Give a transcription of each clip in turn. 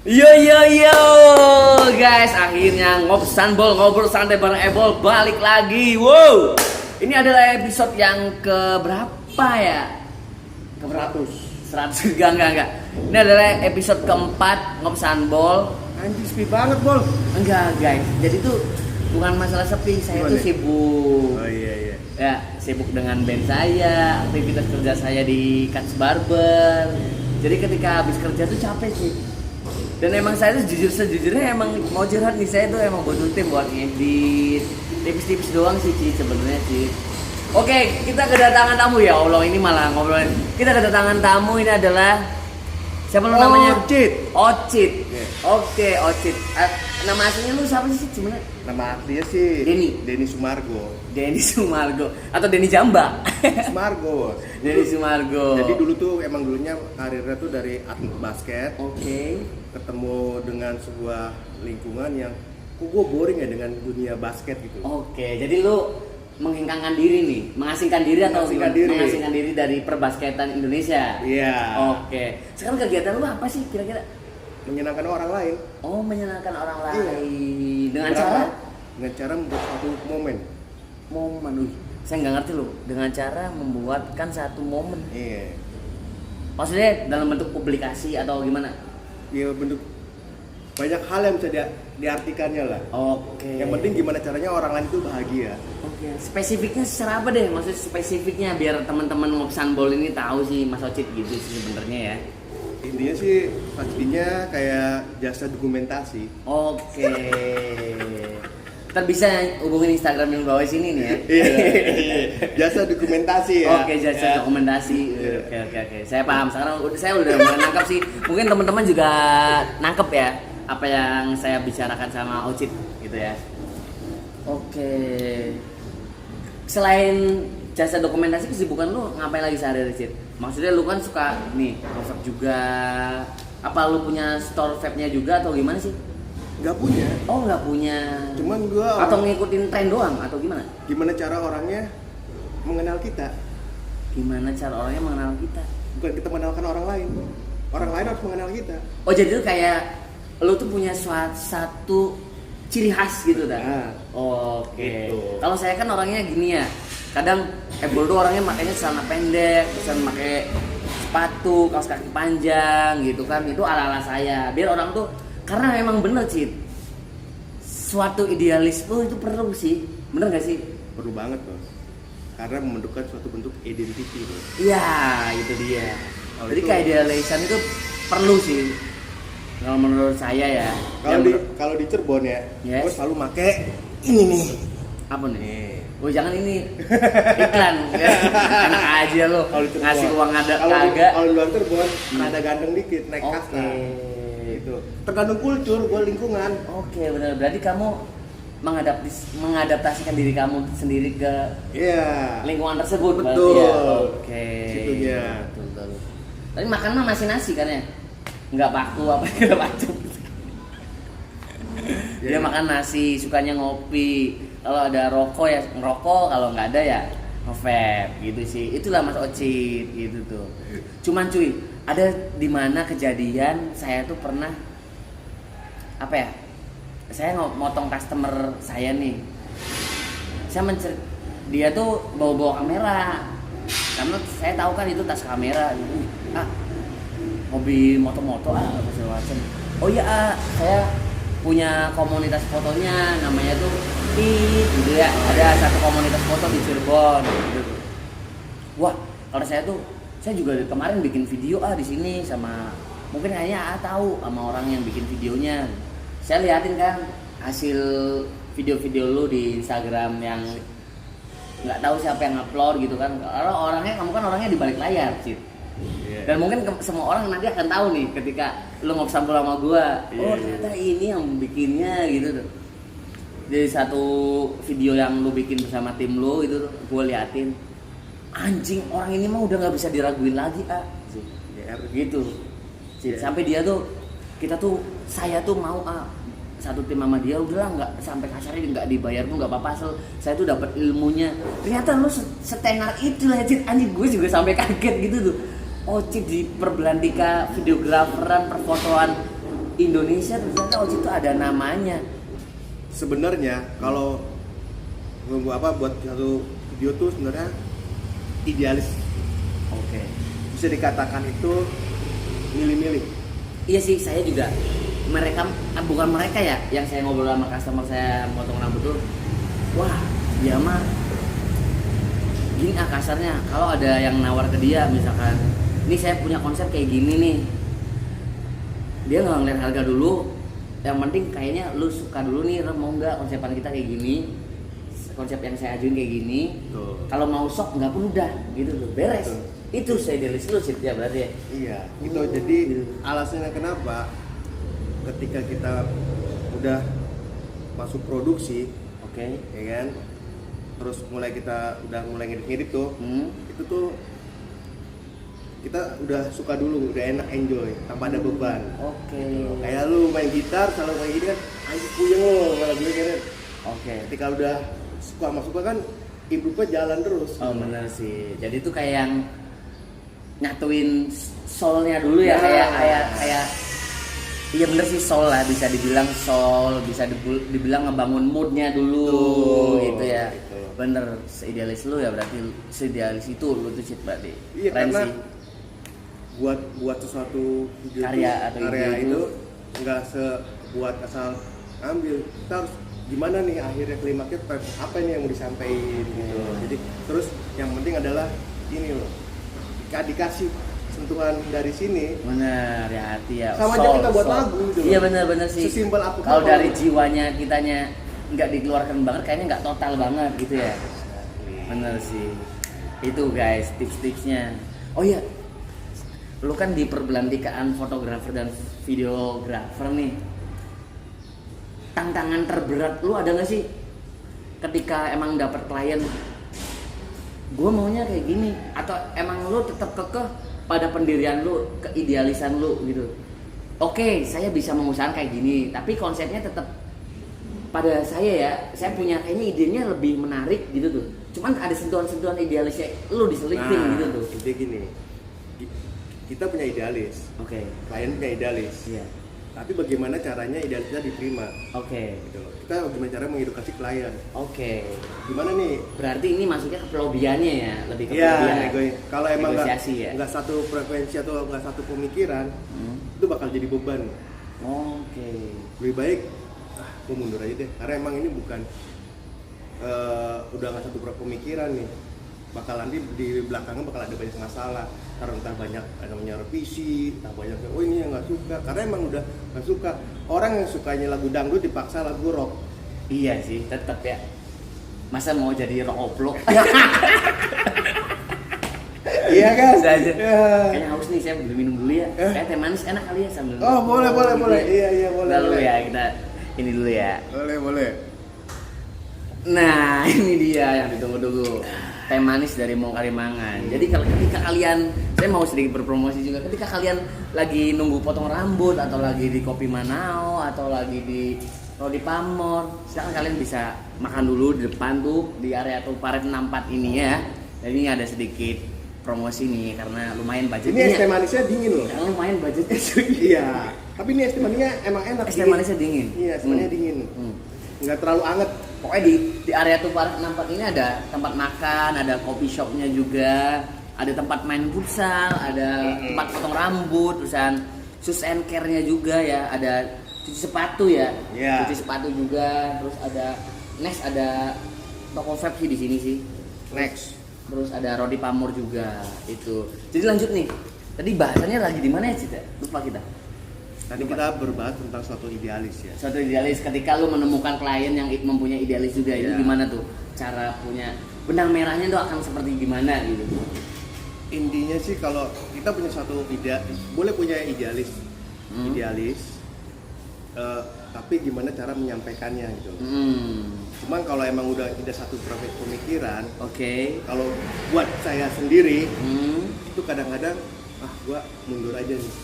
Yo yo yo guys, akhirnya ngobrol santai bareng Ebol balik lagi. Wow, ini adalah episode yang ke berapa ya? Ke 100 enggak. Ini adalah episode keempat Ngobsanbol. Anjing sepi banget, Bol. Enggak guys, jadi tuh bukan masalah sepi, saya tuh sibuk. Oh iya. Ya, sibuk dengan band saya, aktivitas kerja saya di Cuts Barber. Jadi ketika habis kerja tuh capek sih. Dan emang saya tuh sejujurnya emang mau curhat nih, saya tuh emang butuh tim buat ngedit. Tipis-tipis doang sih Ci sebenarnya Ci. Oke, kita kedatangan tamu ya Allah, ini malah ngobrolin. Kita kedatangan tamu, ini adalah siapa lu namanya? Ocit. Yeah. Oke, Ocit. Nama aslinya lu siapa sih sebenarnya? Nama aslinya sih Denny Sumargo. Denny Sumargo atau Denny Jamba? Sumargo. Denny Sumargo. Jadi dulu tuh emang dulunya karirnya tuh dari atlet basket. Oke. Ketemu dengan sebuah lingkungan yang kok gue boring ya dengan dunia basket gitu. Oke, jadi lu menghengkangkan diri nih, mengasingkan diri atau mengasingkan diri dari perbasketan Indonesia. Iya. Oke. Sekarang kegiatan lu apa sih kira-kira? Menyenangkan orang lain. Oh, menyenangkan orang lain. Iya. Dengan Berapa? cara? Dengan cara membuat satu momen. Saya nggak ngerti loh. Dengan cara membuatkan satu momen. Iya. Maksudnya dalam bentuk publikasi atau gimana? Ya bentuk banyak hal yang bisa diartikannya lah. Oke. Yang penting gimana caranya orang lain itu bahagia. Oke. Spesifiknya secara apa deh? Maksudnya spesifiknya biar teman-teman Ngobsanbol ini tahu sih Mas Ocit gitu sih sebenarnya ya. Intinya sih pastinya kayak jasa dokumentasi. Oke. Ntar bisa hubungin Instagram yang bawah sini nih ya. Iya. Jasa dokumentasi ya. Oke, jasa Ya. dokumentasi. Oke. Saya paham. Sekarang saya udah mulai nangkap sih. Mungkin teman-teman juga nangkep ya apa yang saya bicarakan sama Ocit gitu ya. Oke. Selain jasa dokumentasi, kesibukan lu ngapain lagi sehari-hari, Cit? Maksudnya lu kan suka nih masak juga. Apa lu punya store vape-nya juga atau gimana sih? Nggak punya. Oh, nggak punya. Cuman gua atau ngikutin tren doang atau gimana? gimana cara orangnya mengenal kita? Gimana cara orangnya mengenal kita? Bukan kita mengenalkan orang lain. Orang lain harus mengenal kita. Oh, jadi tuh kayak lu tuh punya satu ciri khas gitu dah. Nah, Oke. gitu. Kalau saya kan orangnya gini ya. Kadang Ebol tuh orangnya makanya celana pendek, bisa pakai sepatu, kaos kaki panjang gitu kan. Itu ala-ala saya. Biar orang tuh karena memang bener Cit. Suatu idealisme itu perlu sih. Bener gak sih? Perlu banget bos. Karena membentukkan suatu bentuk identity bos. Iya, itu dia. Oh, Jadi itu- keidealisan itu perlu sih. Kalau menurut saya ya. Kalau di Cirebon ya, Yes. gue selalu make ini nih. Apa nih? Nih. Oh jangan ini iklan, enak aja lo Kalau di Cirebon. ngasih uang ada Kalau di- kagak. Kalau di luar Cirebon ada ganteng dikit naik kas Oke, lah. Gitu. Tergantung kultur, gue lingkungan. oke benar. Berarti kamu mengadaptasikan diri kamu sendiri ke Iya. lingkungan tersebut. Betul. Berarti ya. Oke. Situnya. Betul. Tapi makan mah masih nasi kan ya? Nggak paku apa nggak pacu. Dia makan nasi, sukanya ngopi. Kalau ada rokok ya ngerokok, kalau nggak ada ya nge-vape gitu sih. Itulah Mas Ocit gitu tuh. Cuman cuy, ada di mana kejadian saya tuh pernah apa ya? Saya motong customer saya nih. Saya dia tuh bawa kamera. Karena saya tahu kan itu tas kamera gitu. Hobi moto-moto segala macam. Oh iya, saya punya komunitas fotonya namanya tuh gitu ya. Ada satu komunitas foto di Cirebon gitu. Wah, kalau saya juga kemarin bikin video di sini sama mungkin hanya tahu sama orang yang bikin videonya. Saya liatin kan hasil video-video lu di Instagram yang nggak tahu siapa yang upload gitu kan. Kalau kamu kan orangnya di balik layar, Cit. Iya. Dan mungkin semua orang nanti akan tahu nih ketika lu ngobrol sama gua. Oh, ternyata ini yang bikinnya gitu tuh. Jadi satu video yang lu bikin bersama tim lu itu gua liatin. Anjing, orang ini mah udah nggak bisa diraguin lagi, gitu. Sampai dia tuh saya tuh mau satu tim sama dia udahlah nggak sampai kasarnya nggak dibayar pun nggak apa-apa, saya tuh dapat ilmunya. Ternyata lu setenar itu lah Cit, anjing gue juga sampai kaget gitu tuh. Oh Cit, di Perbelandika videograferan perfotoan Indonesia ternyata Oci itu ada namanya. Sebenarnya kalau buat satu video tuh sebenarnya idealis. Oke. Bisa dikatakan itu milih-milih. Iya sih, saya juga bukan mereka ya, yang saya ngobrol sama customer saya potong rambut tuh, wah dia mah gini kasarnya, kalau ada yang nawar ke dia misalkan, ini saya punya konsep kayak gini nih, dia nggak ngeliat harga dulu, yang penting kayaknya lu suka dulu nih, mau nggak konsepan kita kayak gini, konsep yang saya ajuin kayak gini, kalau mau sok nggak pun udah gitu tuh, beres. Itu saya idealis lu sih ya berarti ya. Iya, gitu. Jadi alasannya kenapa ketika kita udah masuk produksi, Oke. ya kan, terus kita udah mulai ngedit tuh, itu tuh kita udah suka dulu, udah enak enjoy tanpa ada beban. Oke. Kayak lu main gitar selalu kayak gini kan, anjir puyeng lo malah gue kan. Oke. Ketika udah suka kan improve-nya jalan terus. Oh benar sih. Jadi itu kayak yang nyatuin soulnya dulu ya, kayak iya bener sih, soul lah, bisa dibilang soul, bisa dibilang ngebangun moodnya dulu. Tuh, gitu ya gitu. Bener, seidealis lu ya berarti, seidealis itu lu tuh Cid berarti. Iya, keren karena sih. buat sesuatu video Karya atau ide itu nggak sebuat asal ambil, kita harus gimana nih akhirnya klimaksnya, apa nih yang mau disampaikan gitu. Jadi terus yang penting adalah ini loh, dikasih sentuhan dari sini. Bener ya, hati ya, Sama aja kita buat lagu gitu loh. Iya bener sih. Sesimpel aku kalau dari jiwanya kitanya nggak dikeluarkan banget, kayaknya nggak total banget gitu ya. Bener sih. Itu guys tips-tipsnya. Oh iya, lu kan di perbelantikan fotografer dan videografer nih, tantangan terberat lu ada nggak sih ketika emang dapat klien, gue maunya kayak gini, atau emang lu tetap kekeh pada pendirian lu, keidealisan lu gitu? Oke, saya bisa mengusahakan kayak gini, tapi konsepnya tetap pada saya ya, saya punya kayaknya idenya lebih menarik gitu tuh. Cuman ada sentuhan-sentuhan idealisnya lu diselipin gitu tuh. Jadi gini, kita punya idealis, Oke. klien punya idealis. Iya. Tapi bagaimana caranya idealisnya diterima? Oke. Gitu loh. Kita bagaimana cara mengedukasi klien? Oke. Gimana nih? Berarti ini masuknya ke pelobiannya ya, lebih ke Iya, pelobian. kalau emang negosiasi ya. nggak satu frekuensi atau nggak satu pemikiran, itu bakal jadi beban. Oke. Lebih baik, gue mundur aja deh. Karena emang ini bukan udah nggak satu pemikiran nih. Bakal nanti di belakangnya bakal ada banyak masalah. Karena entah banyak namanya revisi, entah banyak oh ini yang nggak suka. Karena emang udah nggak suka. Orang yang sukanya lagu dangdut dipaksa lagu rock. Iya sih, tetap ya. Masa mau jadi rock oplok? Iya kan? Bisa aja. Ya. Kayaknya haus nih, saya beli minum dulu ya. Kayak teh manis enak kali ya sambil. Oh boleh. Iya boleh. Lalu boleh. ya kita ini dulu ya. Boleh. Nah ini dia yang ditunggu-tunggu, teh manis dari Mong Kalimangan. Jadi kalau ketika kalian, saya mau sedikit berpromosi juga, ketika kalian lagi nunggu potong rambut atau lagi di Kopi Manao atau lagi di Rodi Pamor, silakan kalian bisa makan dulu di depan tuh di area Tuparet 64 ini ya. Dan ini ada sedikit promosi nih karena lumayan budgetnya. Ini es teh manisnya dingin loh. Karena lumayan budgetnya. Iya. Tapi ini es teh manisnya emang enak. Es teh manisnya dingin. Iya, es teh manisnya dingin. Nggak terlalu anget. Pokoknya di area Tuparet 64 ini ada tempat makan, ada coffee shopnya juga, ada tempat main futsal, ada tempat potong rambut, terusan sus and care-nya juga ya, ada cuci sepatu ya, cuci sepatu juga, terus ada next ada toko vape sih di sini sih, next, terus ada Rodi Pamor juga itu. Jadi lanjut nih, tadi bahasannya lagi di mana ya Cita? Lupa kita. Tadi kita berbahas tentang suatu idealis ya. Suatu idealis, ketika lu menemukan klien yang mempunyai idealis juga, itu gimana tuh cara punya benang merahnya tuh akan seperti gimana gitu? Intinya sih kalau kita punya suatu boleh punya idealis, tapi gimana cara menyampaikannya gitu. Cuman kalau emang udah tidak satu pemikiran, kalau buat saya sendiri itu kadang-kadang gua mundur aja nih.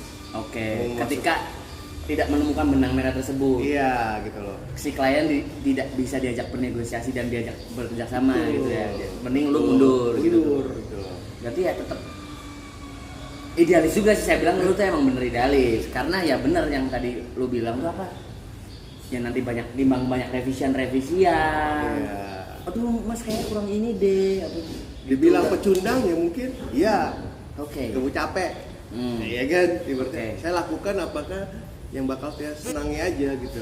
Ketika tidak menemukan benang merah tersebut. Iya, gitu loh. Si klien tidak bisa diajak bernegosiasi dan diajak bekerja sama gitu ya. Mending lu mundur gitu. Gitu. Berarti ya tetap Idealis juga sih, saya bilang lu tuh emang bener idealis. Karena ya bener yang tadi lu bilang tuh apa? Ya nanti banyak revisian. Iya. Aduh mas kayak kurang ini deh. Dibilang pecundang ya mungkin, iya. Oke. Kamu capek, iya kan? Ibaratnya Oke. saya lakukan apakah yang bakal saya senangi aja gitu.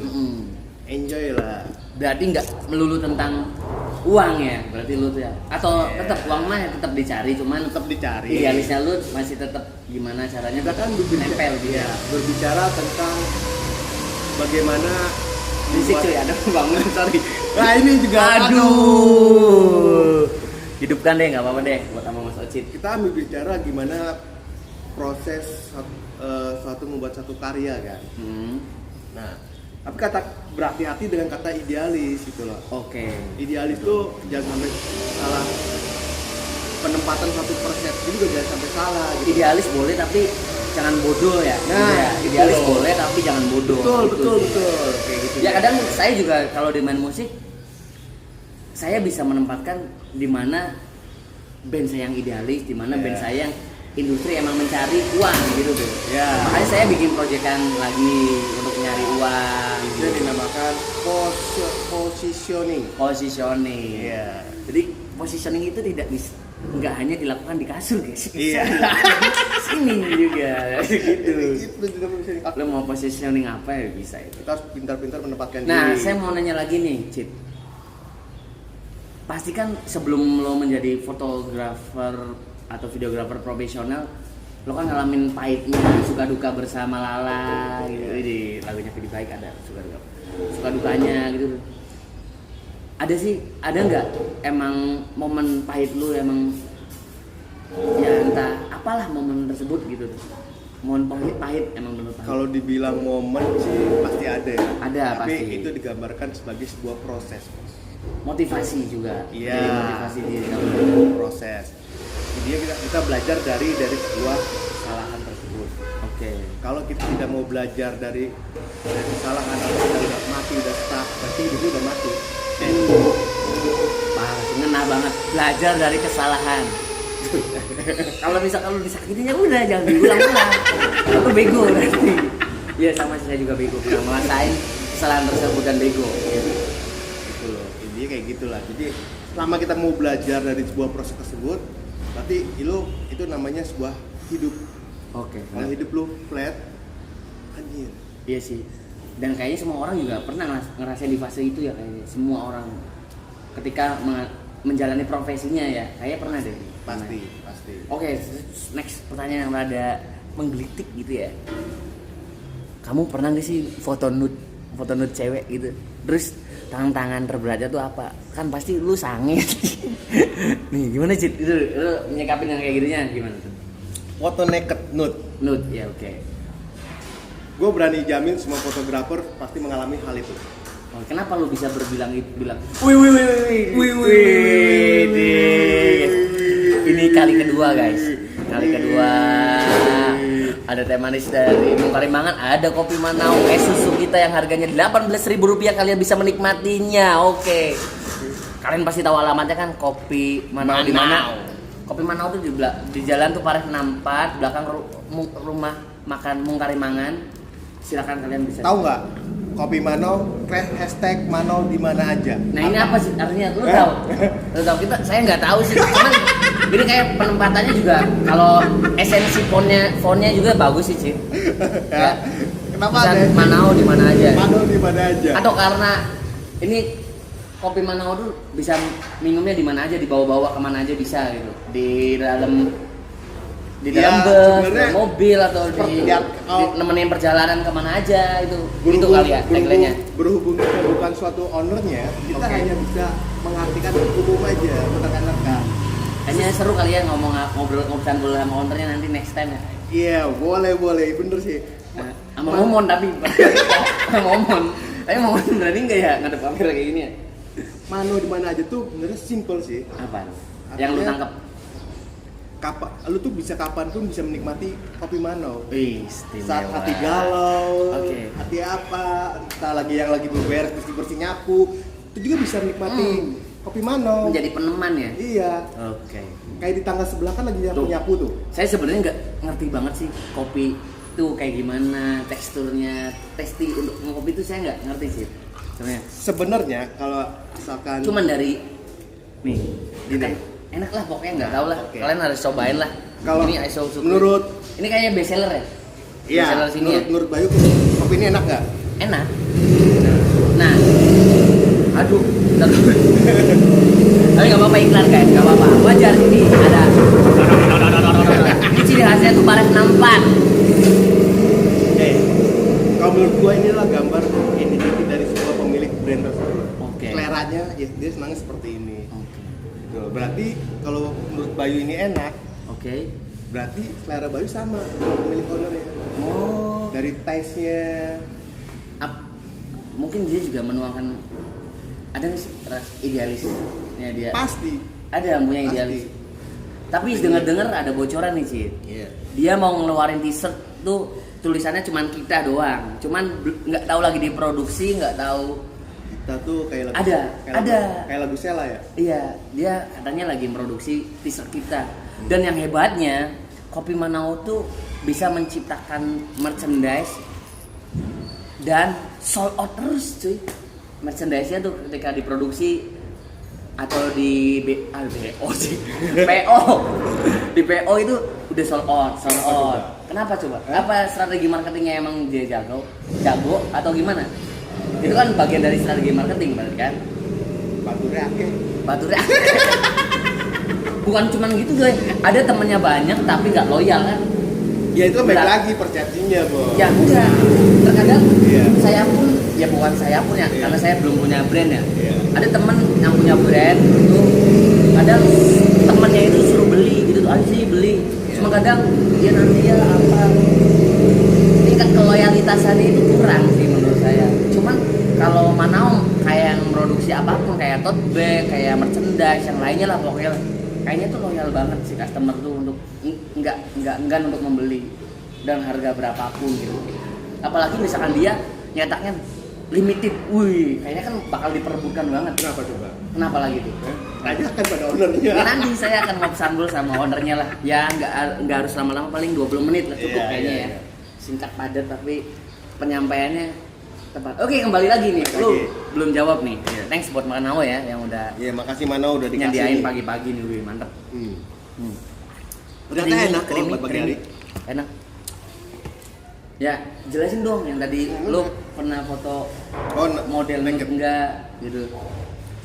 Enjoy lah. Berarti nggak melulu tentang uang ya, berarti lu tuh ya. Atau Iya. tetap uang mah tetap dicari, cuman Tetap dicari. idealisnya lu masih tetap gimana caranya Kita kan nempel gitu ya, berbicara tentang bagaimana Fisik cuy, membuat- ada bangun sorry. Nah ini juga Aduh. Hidupkan deh, nggak apa-apa deh buat sama Mas Ocit. Kita ambil bicara gimana proses suatu membuat satu karya kan. Nah, tapi kata berhati-hati dengan kata idealis gitu loh. Oke. Idealis tuh jangan sampai salah, penempatan satu persepsi juga jangan sampai salah gitu. Idealis boleh tapi jangan bodoh ya. Nah, Ya, idealis betul. boleh tapi jangan bodoh. Gitu sih. Betul kayak gitu. Ya kadang saya juga kalau di main musik saya bisa menempatkan di mana band saya yang idealis, di mana band saya yang industri emang mencari uang gitu tuh. Ya. Makanya saya bikin proyekan lagi untuk nyari uang. Itu yang dinamakan positioning. Positioning. Iya. Jadi positioning itu tidak bisa nggak hanya dilakukan di kasur guys. Iya. Sini juga gitu. Itu juga bisa Lo mau positioning apa ya bisa itu. kita harus pintar-pintar menempatkan Nah, diri. saya mau nanya lagi nih, Cit. Pasti kan sebelum lo menjadi fotografer atau videografer profesional, lo kan ngalamin pahitnya, suka duka bersama Lala gitu. Di lagunya Video Baik ada suka dukanya gitu. Ada nggak emang momen pahit lo emang ya entah apalah momen tersebut gitu tuh. Momen pahit emang bener pahit. Kalau dibilang momen sih pasti ada ya. Ada, Tapi pasti. itu digambarkan sebagai sebuah proses, Bos. Motivasi juga. Iya. Jadi motivasi diri kamu. Proses. Jadi kita belajar dari sebuah kesalahan tersebut. Oke. Kalau kita tidak mau belajar dari kesalahan atau kita udah mati, udah stuck, berarti hidupnya udah mati. Parah, ngena banget. Belajar dari kesalahan. Kalau misalkan lu disakitin ya udah jangan diulang-ulang. Lu bego berarti. Iya sama sih, saya juga bego. Pernah ngerasain kesalahan tersebut dan bego. Gitu loh. Intinya kayak gitulah. Jadi selama kita mau belajar dari sebuah proses tersebut, berarti itu namanya sebuah hidup. Oke. Kalau hidup lu flat, anjir. Iya sih. Dan kayaknya semua orang juga pernah ngerasain di fase itu ya kayaknya. Semua orang ketika menjalani profesinya ya, kayaknya pernah deh. Pasti. Oke, next pertanyaan yang rada menggelitik gitu ya. Kamu pernah nggak sih foto nude cewek gitu? Terus tangan terberatnya tuh apa? Kan pasti lu sange. Nih, gimana Cid? Itu lu nyekapin yang kayak gitunya gimana tuh? Foto naked nude. Nude, ya oke. Gue berani jamin semua fotografer pasti mengalami hal itu. Oh, kenapa lu bisa bilang Wih. Ini kali kedua guys. Kali kedua ada teh manis dari Bung Karimangan, ada kopi Manau susu kita yang harganya Rp18.000, kalian bisa menikmatinya. Oke. Kalian pasti tahu alamatnya kan, kopi Manau di mana? Kopi Manau tuh di jalan tuh Pares 64, belakang rumah makan Bung Karimangan. Silakan kalian bisa. Tahu nggak? Kopi Manau, hashtag Manau di mana aja. Nah ini apa sih artinya? Lu tahu? Lu tahu saya nggak tahu sih. Cuman ini kayak penempatannya juga kalau esensi fontnya juga bagus sih, Cid. Ya. Kenapa Bisa ada? Manau di mana aja? Manau di mana aja. Atau karena ini kopi Manau tuh bisa minumnya di mana aja, dibawa-bawa kemana aja bisa gitu. Di dalam bus, sebenarnya mobil atau di nemenin perjalanan kemana aja itu kali ya tagline-nya. Berhubung kita bukan suatu ownernya, kita Oke. hanya bisa mengartikan umum aja, menerka-nerka. Kayaknya seru kali ya ngobrol sama ownernya nanti next time ya. Iya, boleh, bener sih. Sama Momon tapi sama Momon. Tapi Momon berani nggak ya ngadep kamera kayak gini ya? Manau di mana aja tuh sebenarnya simple sih. Apa? Yang lu tangkap? Lu tuh bisa kapanpun bisa menikmati kopi Manau. Istimewa. Saat hati galau, Oke. hati apa, entah yang lagi beberes, bersih nyapu, itu juga bisa menikmati kopi Mano. Menjadi peneman ya. Iya. Oke. Kayak di tangga sebelah kan lagi Tuh. nyapu tuh. Saya sebenarnya nggak ngerti banget sih kopi itu kayak gimana, teksturnya, testi untuk ngopi itu saya nggak ngerti sih sebenarnya. Sebenarnya kalau asalkan Cuman dari nih, Gini. kan enak lah pokoknya nggak tahu lah. Oke. Kalian harus cobain lah. Kalau Ini Aiso Sukri. menurut ini kayaknya best seller ya. iya, Best seller sini ya. menurut Bayu kopi ini enak nggak? Enak. Nah, aduh, bentar. Tapi nggak apa-apa iklan guys, nggak apa-apa. Wajar ini ada. Ini ciri khasnya tuh Baret 64. Kalau menurut gua inilah gambar identiti dari sebuah pemilik brand tersebut. Oke. Seleranya ya, dia senangnya seperti ini. Oke. Gitu. Berarti kalau menurut Bayu ini enak, Oke. berarti selera Bayu sama dengan pemilik ownernya. Oh. Dari taste-nya. Mungkin dia juga menuangkan ada nggak sih ras idealisnya dia? Pasti. Ada yang punya Pasti. idealis. Tapi dengar-dengar ada bocoran nih Cid. Iya. Dia mau ngeluarin t-shirt tuh tulisannya cuman kita doang. Cuman nggak tahu lagi diproduksi, nggak tahu. Kita tuh kayak lagu Ada, kayak ada. Kayak lagu Sela ya. Iya, dia katanya lagi memproduksi t-shirt kita. Dan yang hebatnya, Kopi Manao tuh bisa menciptakan merchandise dan sold out terus cuy. Merchandise-nya tuh ketika diproduksi atau di BO sih. PO. Di PO itu udah sold out. Kenapa coba? Apa strategi marketingnya emang dia jago atau gimana? Itu kan bagian dari strategi marketing berarti kan? Baturnya bukan cuman gitu guys, ada temennya banyak tapi nggak loyal kan? Ya itu baik Berat. lagi persepsinya, Bos. Ya enggak, terkadang Iya. saya pun, ya bukan saya pun ya, Iya. karena saya belum punya brand ya. Iya. Ada temen yang punya brand itu, kadang temennya itu suruh beli gitu tuh, ayo sih beli. Iya. Cuma kadang dia nanti ya apa, tingkat keloyalitasannya itu kurang sih menurut saya. Cuman kalau Manao kayak yang produksi apapun, kayak tote bag, kayak merchandise, yang lainnya lah pokoknya kayaknya tuh loyal banget sih customer tuh untuk enggak enggan untuk membeli dan harga berapapun gitu. Apalagi misalkan dia nyetaknya limited, wih kayaknya kan bakal diperebutkan banget. Kenapa coba? Kenapa lagi tuh? Tanyakan pada ownernya. Ya, nanti saya akan ngobrol dulu sama ownernya lah. Ya nggak harus lama-lama, paling 20 menit lah cukup Iya, kayaknya iya, ya. iya. Singkat padat tapi penyampaiannya tepat. Oke, kembali lagi nih. Balik Lu lagi. belum jawab nih. Iya. Thanks buat makan Manao ya yang udah Iya, makasih Mano udah dikasih. nyediain nih. pagi-pagi nih, wih mantep. Ternyata enak kalau buat pagi hari. Enak. Ya, jelasin dong yang tadi lu pernah foto Oh, model naked. enggak gitu.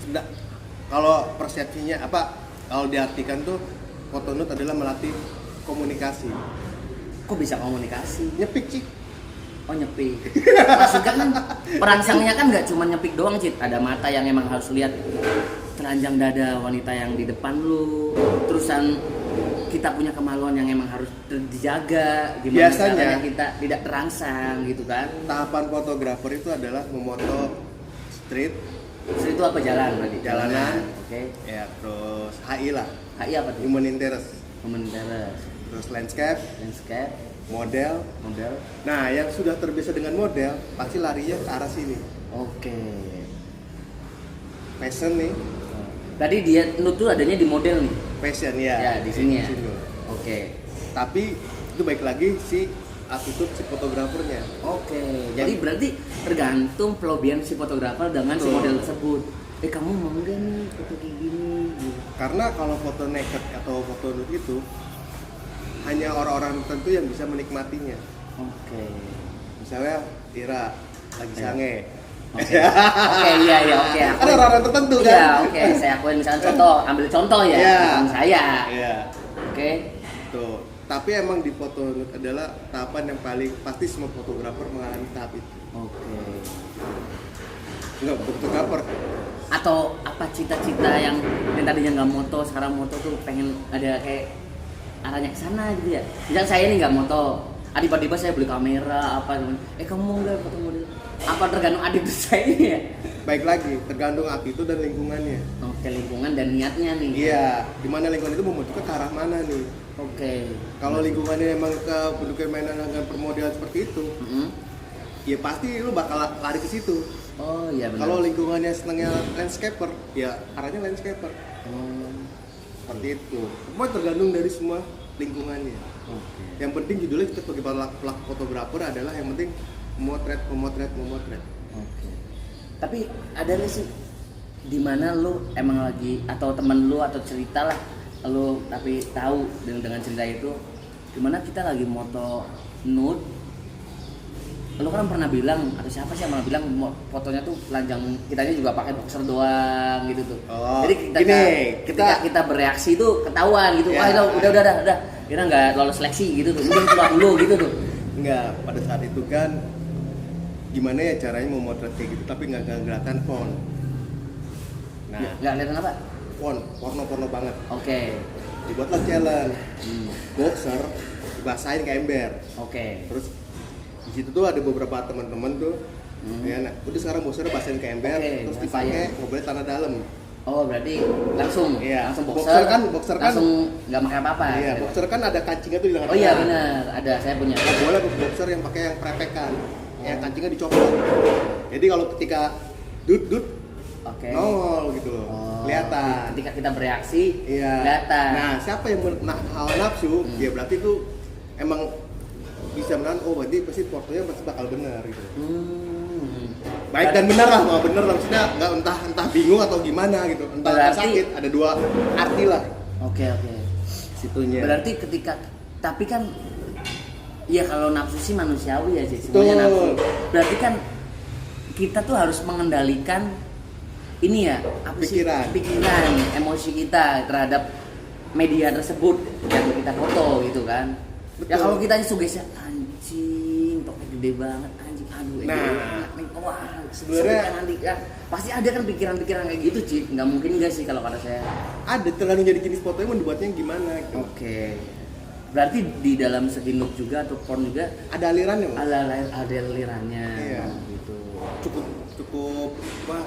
Nggak. Kalau persepsinya apa? Kalau diartikan tuh foto nude adalah melatih komunikasi. Kok bisa komunikasi? Nyepik sih. Oh nyepik. Maksudnya kan perangsangnya kan nggak cuma nyepik doang Cid. Ada mata yang emang harus lihat telanjang dada wanita yang di depan lu. Terusan kita punya kemaluan yang emang harus dijaga. Gimana Biasanya caranya kita tidak terangsang gitu kan? Tahapan fotografer itu adalah memoto street, Terus itu apa jalan berarti? Jalanan. Oke. ya terus HI lah, HI apa tuh? human interest, Human interest, terus landscape, landscape, model. model. Nah, yang sudah terbiasa dengan model pasti larinya ke arah sini. Oke. Fashion nih, Tadi dia lu tuh adanya di model nih. fashion ya. Ya, di sini ya. Sini. Oke. Tapi itu baik lagi si attitude si fotografernya. Oke. Jadi berarti tergantung pelobian si fotografer dengan si Betul. model tersebut. Kamu mau enggak nih foto kayak gini? Gitu. Karena kalau foto naked atau foto nude itu hanya orang-orang tertentu yang bisa menikmatinya. Oke. Misalnya Ira lagi Iya. sange. Oke. Oke, iya oke. Ada orang-orang tertentu kan? Iya, oke. Saya akuin misalnya contoh, ambil contoh ya, Iya. bukan saya. Iya. Oke. Tuh. Tapi emang di foto nude adalah tahapan yang paling pasti semua fotografer mengalami tahap itu. Oke. Enggak, fotografer. Atau apa cita-cita yang tadinya nggak moto, sekarang moto tuh pengen ada kayak arahnya ke sana gitu ya. Misal saya nih nggak moto, tiba-tiba saya beli kamera apa, kamu mau nggak foto model? Apa tergantung adik saya ini ya? Baik lagi, tergantung attitude dan lingkungannya. Oke, lingkungan dan niatnya nih. Iya, di mana lingkungan itu membentuknya ke arah mana nih? Oke. Kalau lingkungannya emang ke bentuknya mainan dengan permodelan seperti itu, Mm-mm. ya pasti lu bakal lari ke situ. Oh iya benar. Kalau lingkungannya senangnya landscaper, ya arahnya landscaper. Oh, Seperti itu. Semua tergantung dari semua lingkungannya. oke. Yang penting judulnya kita sebagai pelaku fotografer adalah yang penting memotret. Oke. Tapi ada nggak sih di mana lu emang lagi atau temen lu atau cerita lah lu tapi tahu dengan cerita itu gimana kita lagi moto nude, lu kan pernah bilang atau siapa sih yang pernah bilang fotonya tuh telanjang, kitanya juga pakai boxer doang gitu tuh. Oh, jadi ketika kita bereaksi tuh ketahuan gitu. Ya. Wah udah kita nggak lolos seleksi gitu tuh, udah keluar dulu gitu tuh. Enggak, pada saat itu kan gimana ya caranya memotret kayak gitu tapi nggak kelihatan font. Nah, Nggak kelihatan apa? font, porno banget. Oke. Dibuatlah challenge. Boxer dibasahin ke ember. Oke. Terus di situ tuh ada beberapa teman-teman tuh. Ya, nah, udah sekarang boxer basahin ke ember, Oke, terus basahin. dipakai nggak boleh tanah dalam. Oh berarti langsung, Iya. langsung Boxer kan langsung nggak pakai apa-apa. Iya, boxer kan ada kancingnya tuh di lengan. Oh iya tengah. benar, ada saya punya. Nggak boleh boxer yang pakai yang prepekan, yang kancingnya dicopot. Jadi kalau ketika dut Oke. nongol gitu loh, Oh, kelihatan. ketika kita bereaksi, Iya. kelihatan. Nah, siapa yang hawa nafsu, ya berarti itu emang bisa menahan. Oh, berarti pasti fotonya pasti bakal benar gitu. Baik dan benar lah, mau benar maksudnya nggak entah bingung atau gimana gitu, entah Berarti- sakit. Ada dua arti lah Oke. situnya. Berarti ketika, tapi kan, ya kalau nafsu sih manusiawi ya sih, semuanya Betul. nafsu. Berarti kan kita tuh harus mengendalikan ini ya, apa sih? Pikiran, emosi kita terhadap media tersebut yang kita foto gitu kan. Ya Betul. kalau kita sugesti anjing, toknya gede banget anjing, aduh Nah, enak nih, wah sebenarnya- sebenarnya nanti ya, pasti ada kan pikiran-pikiran kayak gitu Cip, nggak mungkin nggak sih kalau kata saya. Ada tergantung jadi jenis fotonya mau dibuatnya gimana gitu. Oke. Berarti di dalam segi look juga atau porn juga Ada alirannya Mas. ada alirannya Iya. gitu. cukup apa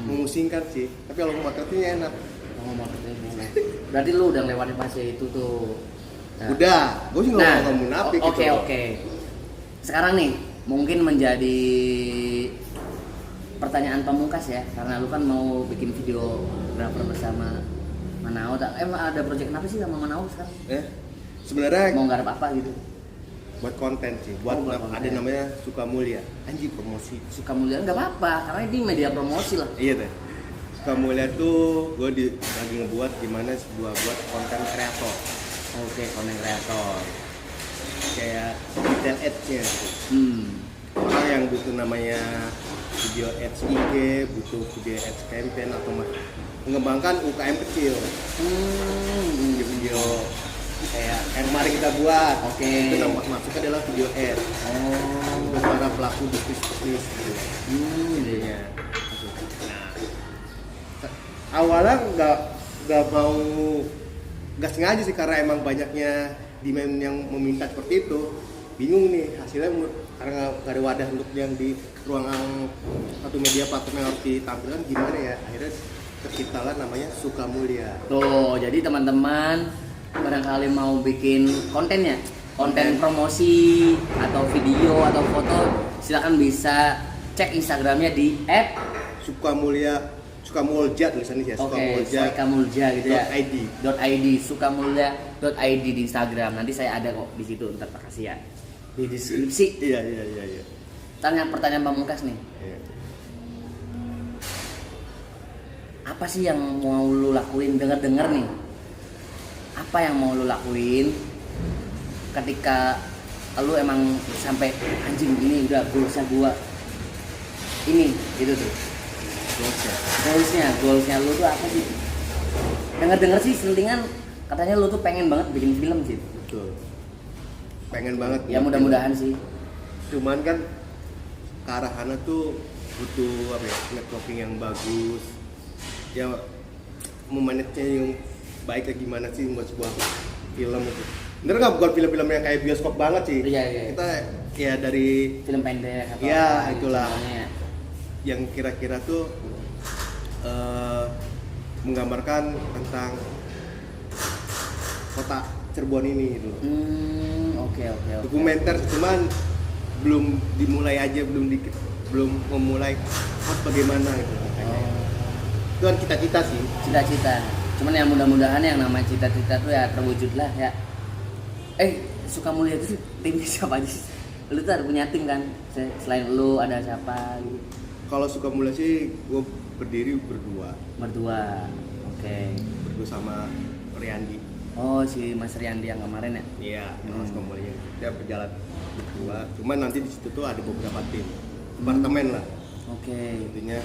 memusingkan sih, tapi kalau motretnya enak. Oh, maksudnya. Berarti lu udah lewatin fase itu tuh. Nah. Udah, gue sih nggak mau munafik Oke. gitu. Sekarang nih mungkin menjadi pertanyaan pamungkas ya, karena lu kan mau bikin video fotografer bersama Manao. Ada project apa sih sama Manao sekarang? Sebenarnya Mau garap apa gitu? buat konten sih, buat buat ada konten. namanya Suka Mulia, anjing promosi. Suka mulia nggak apa-apa, karena ini media promosi lah. Iya deh. Suka Mulia tuh gue lagi ngebuat gimana buat konten kreator, Oke, konten kreator. kayak detail ads-nya gitu. Orang yang butuh namanya video ads IG, butuh video ads campaign atau mengembangkan UKM kecil. Video kayak yang kemarin kita buat. Oke. Itu masuknya adalah video ads. Untuk para pelaku bisnis gitu. Iya. Awalnya nggak sengaja sih, karena emang banyaknya demand yang meminta seperti itu. Bingung nih hasilnya karena nggak ada wadah untuk yang di ruang satu media platform yang harus ditampilkan gimana ya, akhirnya terciptalah namanya Suka Mulia. Tuh, jadi teman-teman barangkali mau bikin konten Konten. promosi atau video atau foto, silakan bisa cek Instagramnya di Sukamulja tulisannya ya, @sukamulja gitu ya. .id. .id sukamulja.id di Instagram. Nanti saya ada kok di situ, ntar tak kasih ya di deskripsi. Iya. Pertanyaan pamungkas nih. Iya. Apa sih yang mau lu lakuin? Dengar nih. Apa yang mau lu lakuin ketika lu emang sampai anjing ini udah goalsnya gua ini gitu tuh. Goalsnya lu tuh apa sih? Dengar sih selentingan katanya lu tuh pengen banget bikin film sih. Betul. Pengen banget. Ya mudah-mudahan sih. Cuman kan ke arah sana tuh butuh apa ya, networking yang bagus. Ya memanage yang baik kayak gimana sih buat sebuah film itu. Bener nggak, bukan film-film yang kayak bioskop banget sih. Iya. Kita ya dari Film pendek atau Iya, apa, itulah. misalnya. yang kira-kira tuh menggambarkan tentang kota Cirebon ini gitu. Oke. Dokumenter, cuman belum dimulai aja, belum belum memulai harus bagaimana gitu makanya. Itu kan cita-cita sih. Cita-cita. Cuman ya mudah-mudahan yang namanya cita-cita tuh ya terwujud lah ya. Suka Mulia itu timnya siapa aja sih? Lu tuh ada punya tim kan? Selain lu ada siapa gitu? Kalau suka mulai sih gue berdiri berdua berdua sama Riyandi. Oh, si Mas Riyandi yang kemarin ya? Iya, Mas Komolnya. Dia berjalan berdua. Cuman nanti di situ tuh ada beberapa tim, departemen lah. Oke. Intinya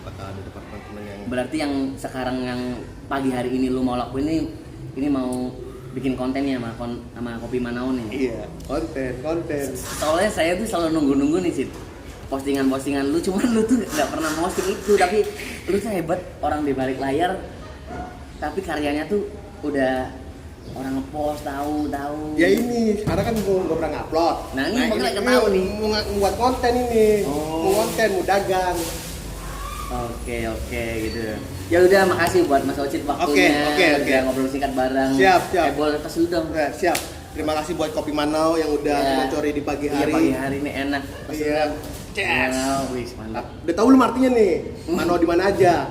bakal ada departemen yang. Berarti yang sekarang yang pagi hari ini lu mau lakuin ini mau bikin konten ya sama Kopi Manao nih. Iya, konten. Soalnya saya tuh selalu nunggu sih postingan lu, cuman lu tuh nggak pernah posting itu, tapi lu tuh hebat orang di balik layar, tapi karyanya tuh udah orang ngepost tahu. Ya ini, sekarang kan gue nggak pernah ngupload. Nah ini makanya ketahu nih. Mau buat konten ini, mau dagang. Oke gitu. Ya udah, makasih buat Mas Ocit waktunya. Oke. Udah ngobrol singkat bareng. Siap. Boleh pas dulu dong. Nah, siap. Terima kasih buat Kopi Manao yang udah sponsori di pagi hari. Iya, pagi hari ini enak. Iya. Yes. Wih, mantap. Udah tahu belum artinya nih? Manao di mana aja?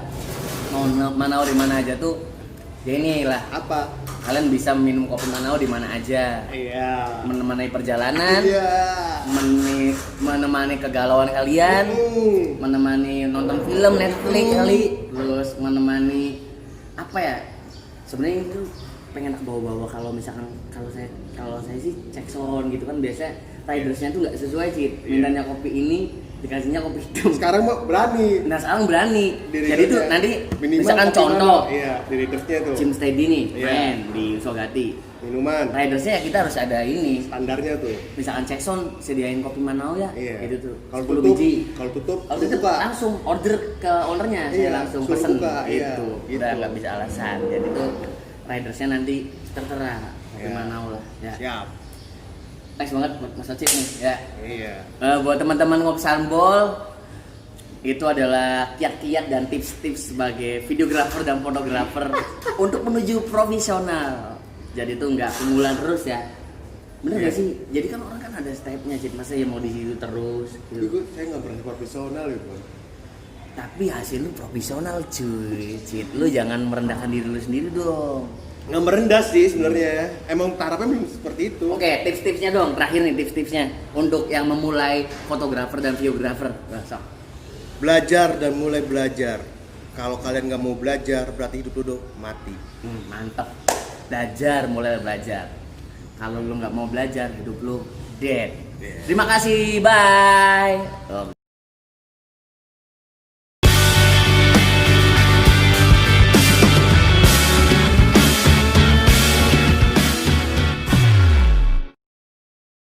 Manao di mana aja tuh? Ya inilah. Apa? Kalian bisa minum kopi Manao di mana aja. Iya. Menemani perjalanan. Iya. Menemani kegalauan kalian. Menemani nonton film Netflix kali. Terus menemani apa ya? Sebenarnya itu pengen aku bawa-bawa kalau misalkan kalau saya sih cek sound gitu kan, biasanya ridersnya tuh nggak sesuai sih. Mintanya kopi ini dikasihnya kopi hitam. Sekarang mah berani. Nah sekarang berani. Jadi tuh nanti minimal misalkan contoh. Iya, di ridersnya tuh. Jim Steady nih, Iya. main di Sogati. Minuman. Ridersnya ya kita harus ada ini. Standarnya tuh. Misalkan cek sound sediain kopi Manao ya. Iya. Gitu tuh. Kalau 10 tutup, biji. kalau tutup buka langsung order ke ownernya, Iya, saya langsung suruh pesen buka, iya, gitu. gitu. Udah nggak bisa alasan. Jadi tuh ridersnya nanti tertera kopi Iya. Manao lah. Ya. Siap. Thanks banget buat Mas Ocit nih ya. Iya. Buat teman-teman Ngobsambol, itu adalah kiat-kiat dan tips-tips sebagai videografer dan fotografer untuk menuju profesional. Jadi itu nggak keunggulan terus ya. Bener nggak sih? Jadi kan orang kan ada stepnya sih, masa ya mau di situ terus Tapi gitu. saya nggak berani profesional ya, Bang. Tapi hasil lu profesional cuy. Cit, lu jangan merendahkan diri lu sendiri dong. Nggak merendah sih sebenarnya. Emang tarafnya memang seperti itu. Oke, tips-tipsnya dong. Terakhir nih tips-tipsnya untuk yang memulai fotografer dan videografer. Nah, sok. Belajar dan mulai belajar. Kalau kalian nggak mau belajar, berarti hidup lu udah mati. Mantap. Mulai belajar. Kalau lu nggak mau belajar, hidup lu dead. Terima kasih, bye.